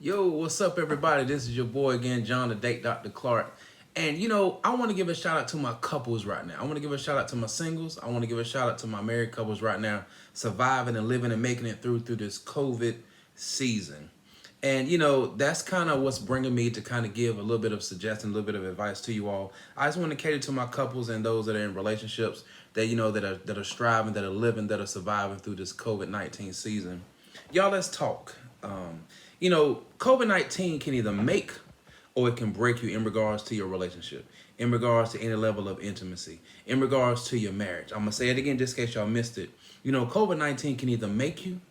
Yo, what's up, everybody? This is your boy again, John the Date Dr. Clark. And I want to give a shout out to my couples right now. I want to give a shout out to my singles. I want to give a shout out to my married couples right now, surviving and living and making it through this COVID season. And that's kind of what's bringing me to kind of give a little bit of suggestion, a little bit of advice to you all. I just want to cater to my couples and those that are in relationships that that are striving, that are living, that are surviving through this COVID-19 season. Y'all, let's talk. COVID-19 can either make or it can break you in regards to your relationship, in regards to any level of intimacy, in regards to your marriage. I'm going to say it again just in case y'all missed it. COVID-19 can either make you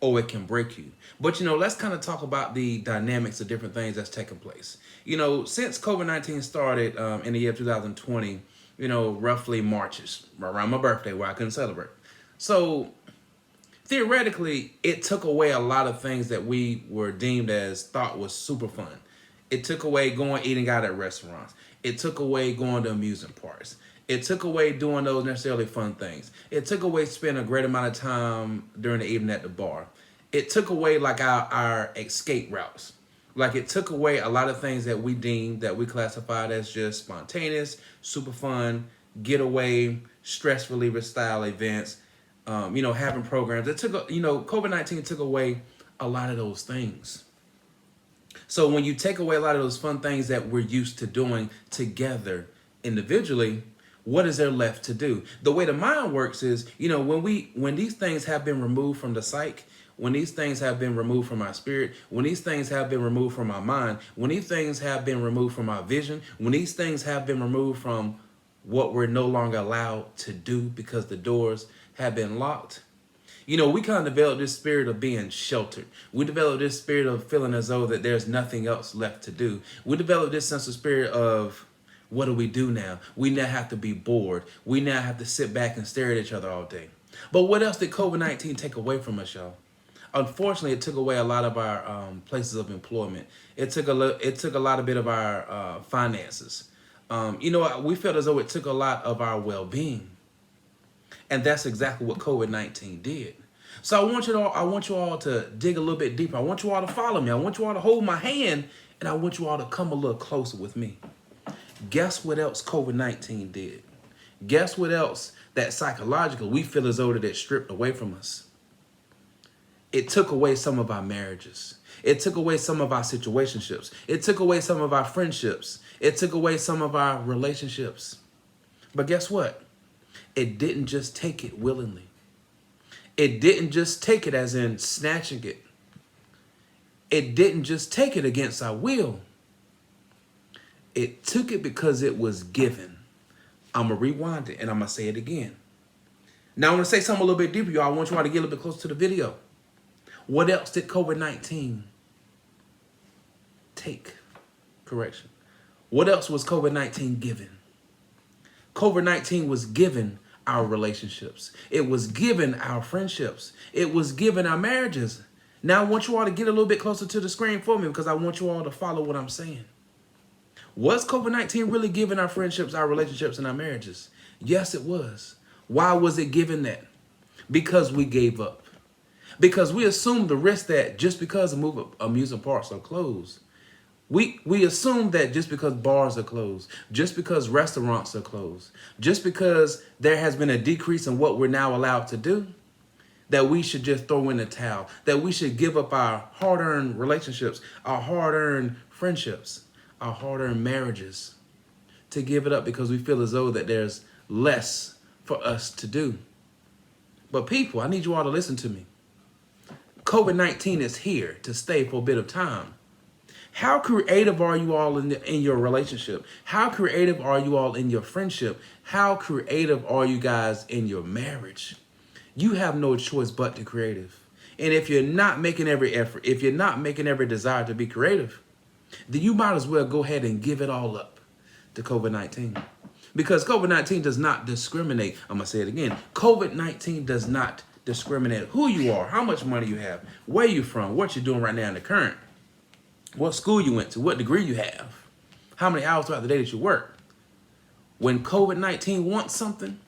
or it can break you. But, let's kind of talk about the dynamics of different things that's taking place. Since COVID-19 started in the year 2020, roughly Marchish, around my birthday where I couldn't celebrate. So theoretically, it took away a lot of things that we were deemed as thought was super fun. It took away going eating out at restaurants. It took away going to amusement parks. It took away doing those necessarily fun things. It took away spending a great amount of time during the evening at the bar. It took away like our escape routes. Like it took away a lot of things that we deemed, that we classified as just spontaneous, super fun, getaway, stress reliever style events. Having programs. It took, COVID-19 took away a lot of those things. So when you take away a lot of those fun things that we're used to doing together individually, what is there left to do? The way the mind works is, when these things have been removed from the psyche, when these things have been removed from our spirit, when these things have been removed from our mind, when these things have been removed from our vision, when these things have been removed from what we're no longer allowed to do because the doors have been locked, we kind of developed this spirit of being sheltered. We developed this spirit of feeling as though that there's nothing else left to do. We developed this sense of spirit of, what do we do now? We now have to be bored. We now have to sit back and stare at each other all day. But what else did COVID-19 take away from us, y'all? Unfortunately, it took away a lot of our places of employment. It took a lot of bit of our finances. We felt as though it took a lot of our well-being. And that's exactly what COVID-19 did. So I want you all to dig a little bit deeper. I want you all to follow me. I want you all to hold my hand, and I want you all to come a little closer with me. Guess what else COVID-19 did? Guess what else that psychologically we feel as though that it stripped away from us? It took away some of our marriages. It took away some of our situationships. It took away some of our friendships. It took away some of our relationships. But guess what? It didn't just take it willingly. It didn't just take it as in snatching it. It didn't just take it against our will. It took it because it was given. I'm going to rewind it and I'm going to say it again. Now I'm going to say something a little bit deeper, y'all. I want you all to get a little bit closer to the video. What else did COVID-19 take? Correction. What else was COVID-19 given? COVID-19 was given our relationships. It was given our friendships. It was given our marriages. Now I want you all to get a little bit closer to the screen for me because I want you all to follow what I'm saying. Was COVID-19 really giving our friendships, our relationships, and our marriages? Yes, it was. Why was it given that? Because we gave up. Because we assumed the risk that just because amusement parks are closed, we assume that just because bars are closed, just because restaurants are closed, just because there has been a decrease in what we're now allowed to do, that we should just throw in the towel, that we should give up our hard-earned relationships, our hard-earned friendships, our hard-earned marriages, to give it up because we feel as though that there's less for us to do. But people, I need you all to listen to me. COVID-19 is here to stay for a bit of time. How creative are you all in your relationship? How creative are you all in your friendship? How creative are you guys in your marriage? You have no choice but to be creative. And if you're not making every effort, if you're not making every desire to be creative, then you might as well go ahead and give it all up to COVID-19. Because COVID-19 does not discriminate. I'm going to say it again. COVID-19 does not discriminate who you are, how much money you have, where you're from, what you're doing right now in the current, what school you went to, what degree you have, how many hours throughout the day that you work. When COVID-19 wants something,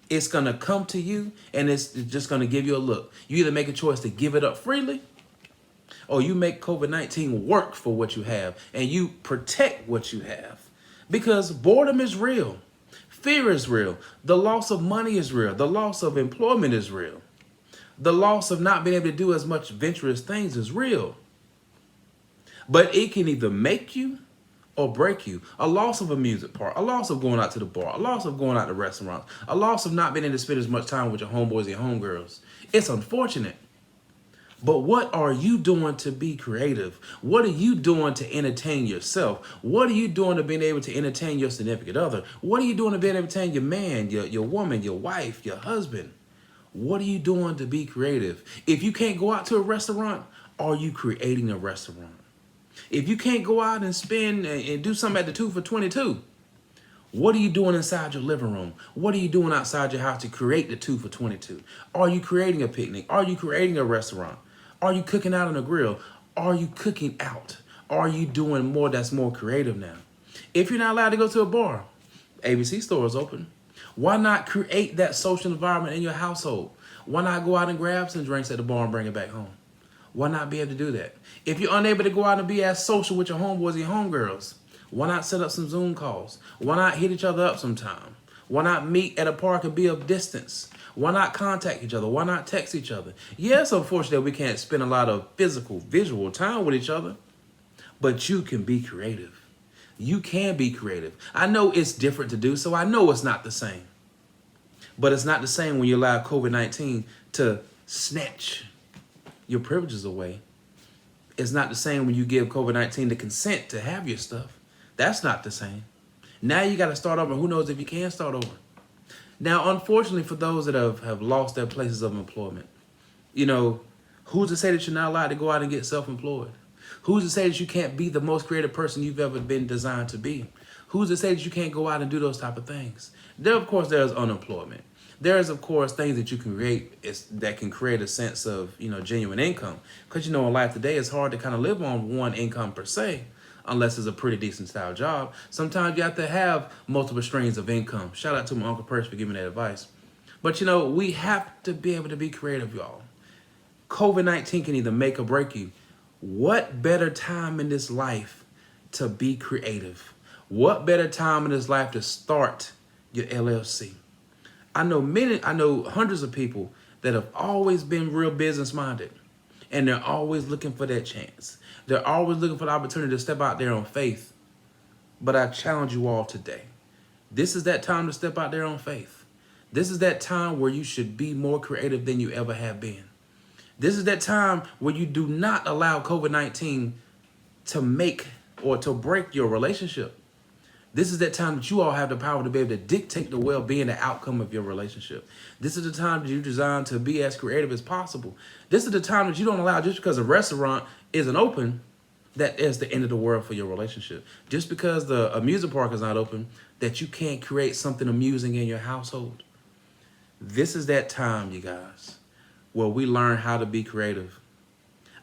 it's going to come to you and it's just going to give you a look. You either make a choice to give it up freely or you make COVID-19 work for what you have, and you protect what you have. Because boredom is real. Fear is real. The loss of money is real. The loss of employment is real. The loss of not being able to do as much venturous things is real. But it can either make you or break you. A loss of a music part, a loss of going out to the bar, a loss of going out to restaurants, a loss of not being able to spend as much time with your homeboys and homegirls. It's unfortunate. But what are you doing to be creative? What are you doing to entertain yourself? What are you doing to being able to entertain your significant other? What are you doing to being able to entertain your man, your woman, your wife, your husband? What are you doing to be creative? If you can't go out to a restaurant, are you creating a restaurant? If you can't go out and spend and do something at the 2 for 22, what are you doing inside your living room? What are you doing outside your house to create the 2 for 22? Are you creating a picnic? Are you creating a restaurant? Are you cooking out on a grill? Are you cooking out? Are you doing more that's more creative now? If you're not allowed to go to a bar, ABC store is open. Why not create that social environment in your household? Why not go out and grab some drinks at the bar and bring it back home? Why not be able to do that? If you're unable to go out and be as social with your homeboys and your homegirls, why not set up some Zoom calls? Why not hit each other up sometime? Why not meet at a park and be of distance? Why not contact each other? Why not text each other? Yes, unfortunately, we can't spend a lot of physical, visual time with each other, but you can be creative. You can be creative. I know it's different to do so. I know it's not the same. But it's not the same when you allow COVID-19 to snatch your privileges away. It's not the same when you give COVID-19 the consent to have your stuff. That's not the same. Now you got to start over. Who knows if you can start over? Now, unfortunately, for those that have lost their places of employment, who's to say that you're not allowed to go out and get self-employed? Who's to say that you can't be the most creative person you've ever been designed to be? Who's to say that you can't go out and do those type of things? Of course, there's unemployment. There's, of course, things that you can create that can create a sense of, genuine income. Because, in life today, it's hard to kind of live on one income per se, unless it's a pretty decent style job. Sometimes you have to have multiple streams of income. Shout out to my Uncle Perch for giving that advice. But, we have to be able to be creative, y'all. COVID-19 can either make or break you. What better time in this life to be creative? What better time in this life to start your LLC? I know hundreds of people that have always been real business minded, and they're always looking for that chance. They're always looking for the opportunity to step out there on faith. But I challenge you all today. This is that time to step out there on faith. This is that time where you should be more creative than you ever have been. This is that time where you do not allow COVID-19 to make or to break your relationship. This is that time that you all have the power to be able to dictate the well-being, the outcome of your relationship. This is the time that you're designed to be as creative as possible. This is the time that you don't allow, just because a restaurant isn't open, that is the end of the world for your relationship. Just because the amusement park is not open, that you can't create something amusing in your household. This is that time, you guys, where we learn how to be creative.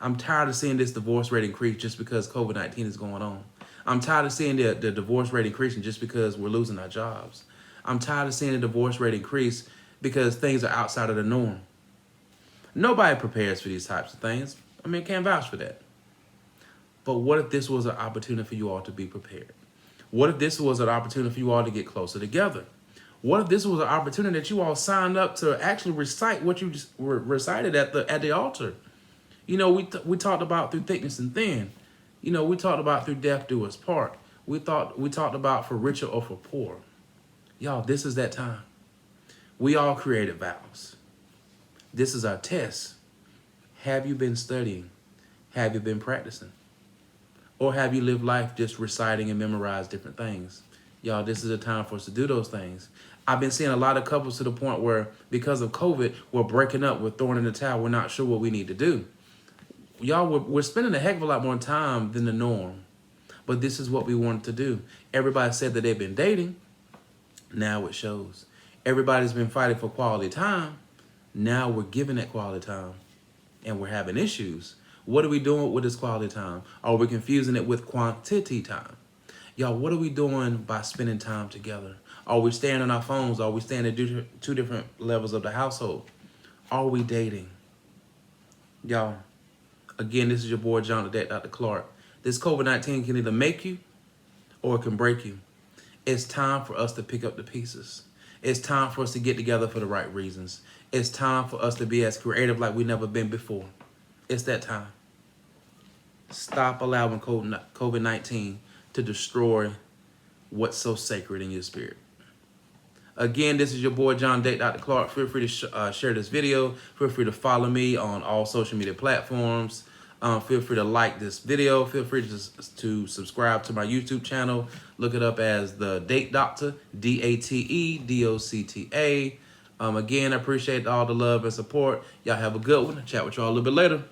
I'm tired of seeing this divorce rate increase just because COVID-19 is going on. I'm tired of seeing the divorce rate increasing just because we're losing our jobs. I'm tired of seeing the divorce rate increase because things are outside of the norm. Nobody prepares for these types of things. Can't vouch for that. But what if this was an opportunity for you all to be prepared? What if this was an opportunity for you all to get closer together? What if this was an opportunity that you all signed up to actually recite what you just recited at the altar? We talked about through thickness and thin. We talked about through death do us part. We talked about for richer or for poor. Y'all, this is that time. We all created vows. This is our test. Have you been studying? Have you been practicing? Or have you lived life just reciting and memorized different things? Y'all, this is a time for us to do those things. I've been seeing a lot of couples to the point where because of COVID, we're breaking up, we're throwing in the towel, we're not sure what we need to do. Y'all, we're spending a heck of a lot more time than the norm. But this is what we wanted to do. Everybody said that they've been dating. Now it shows. Everybody's been fighting for quality time. Now we're giving that quality time. And we're having issues. What are we doing with this quality time? Are we confusing it with quantity time? Y'all, what are we doing by spending time together? Are we staying on our phones? Are we staying at two different levels of the household? Are we dating? Y'all, Again, this is your boy, Johnathan, Dr. Clark. This COVID-19 can either make you or it can break you. It's time for us to pick up the pieces. It's time for us to get together for the right reasons. It's time for us to be as creative like we've never been before. It's that time. Stop allowing COVID-19 to destroy what's so sacred in your spirit. Again, this is your boy, Johnathan, Dr. Clark. Feel free to share this video. Feel free to follow me on all social media platforms. Feel free to like this video. Feel free to subscribe to my YouTube channel. Look it up as The Date Doctor, DATEDOCTA. Again, I appreciate all the love and support. Y'all have a good one. Chat with y'all a little bit later.